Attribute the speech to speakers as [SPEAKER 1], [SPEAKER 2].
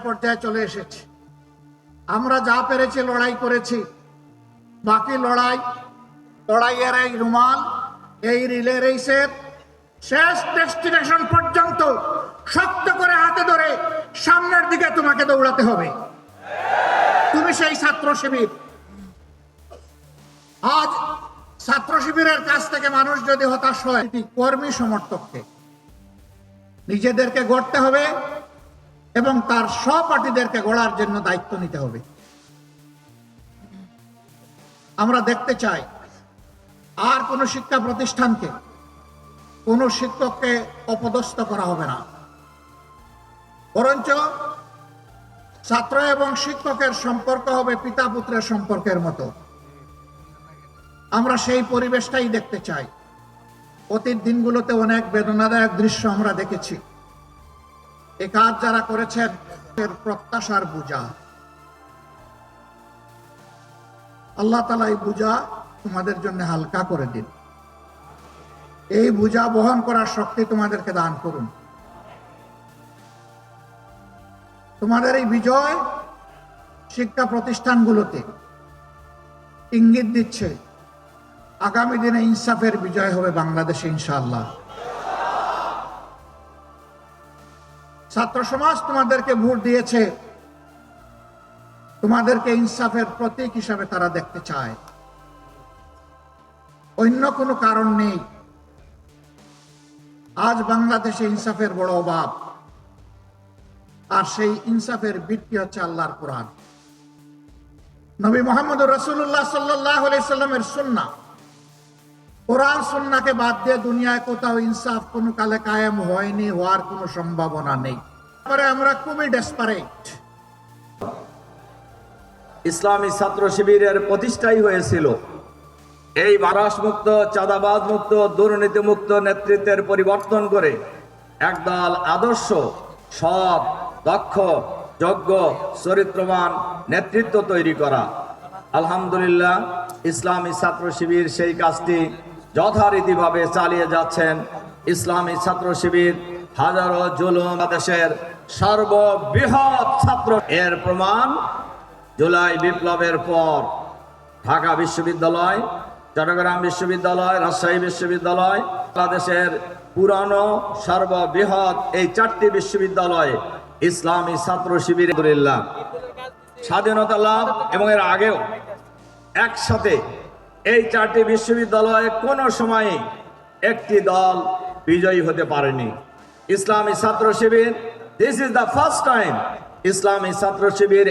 [SPEAKER 1] পর্যায়ে চলে এসেছি। আমরা যা পেরেছি লড়াই করেছি, বাকি লড়াইয়ের এই রুমাল, এই রিলে রেসের শেষ ডেস্টিনেশন পর্যন্ত শক্ত করে হাতে ধরে সামনের দিকে তোমাকে দৌড়াতে হবে। তুমি সেই ছাত্র শিবির। আজ ছাত্র শিবিরের কাছ থেকে মানুষ যদি হতাশ হয়, কর্মী সমর্থককে নিজেদেরকে গড়তে হবে এবং তার সহপাঠীদেরকে গড়ার জন্য দায়িত্ব নিতে হবে। আমরা দেখতে চাই আর কোন শিক্ষা প্রতিষ্ঠানকে, কোন শিক্ষককে অপদস্থ করা হবে না, বরঞ্চ ছাত্র এবং শিক্ষকের সম্পর্ক হবে পিতা পুত্রের সম্পর্কের মতো। আমরা সেই পরিবেশটাই দেখতে চাই। অতীত দিনগুলোতে অনেক বেদনাদায়ক দৃশ্য আমরা দেখেছি। এই কাজ যারা করেছেন এর প্রত্যাশার বোঝা, আল্লাহ তাআলা এই বোঝা তোমাদের জন্য হালকা করে দিন। এই বোঝা বহন করার শক্তি তোমাদেরকে দান করুন। তোমাদের এই বিজয় শিক্ষা প্রতিষ্ঠানগুলোতে ইঙ্গিত দিচ্ছে আগামী দিনে ইনসাফের বিজয় হবে বাংলাদেশে ইনশাআল্লাহ। ছাত্র সমাজ তোমাদেরকে ভোট দিয়েছে, তোমাদেরকে ইনসাফের প্রতীক হিসাবে তারা দেখতে চায়, অন্য কোনো কারণ নেই। আজ বাংলাদেশে ইনসাফের বড় অভাব, আর সেই ইনসাফের ভিত্তি হচ্ছে আল্লাহর কোরআন, নবী মুহাম্মদ রাসূলুল্লাহ সাল্লাল্লাহু আলাইহি সাল্লামের সুন্নাহ। কোরআন সুন্নাহকে বাদ দিয়ে দুনিয়ায় কোথাও ইনসাফ কোনো কালে কায়েম হয়নি, হওয়ার কোনো সম্ভাবনা নেই। আমরা খুবই ডেসপারেট।
[SPEAKER 2] ইসলামী ছাত্র শিবিরের প্রতিষ্ঠাই হয়েছিল এই বারাস মুক্ত, চাঁদাবাজ মুক্ত, দুর্নীতি মুক্ত নেতৃত্বের পরিবর্তন করে একদল আদর্শ, সৎ, দক্ষ, যোগ্য, চরিত্রবান নেতৃত্ব তৈরি করা। আলহামদুলিল্লাহ, ইসলামী ছাত্র শিবির সেই কাজটি যথারীতিভাবে চালিয়ে যাচ্ছেন। ইসলামী ছাত্র শিবির হাজারো জুলুম দেশের সর্ববৃহৎ ছাত্র। এর প্রমাণ জুলাই বিপ্লবের পর ঢাকা বিশ্ববিদ্যালয়, চট্টগ্রাম বিশ্ববিদ্যালয়, রাজশাহী বিশ্ববিদ্যালয়, বাংলাদেশের পুরানো সর্ববৃহৎ এই 4টি বিশ্ববিদ্যালয়ে ইসলামী ছাত্র শিবির আলহামদুলিল্লাহ স্বাধীনতা লাভ এবং এর আগেও একসাথে এই 4টি বিশ্ববিদ্যালয়ে কোনো সময় একটি দল বিজয়ী হতে পারেনি। Islami Chhatra Shibir, this is the first time Islami Chhatra Shibir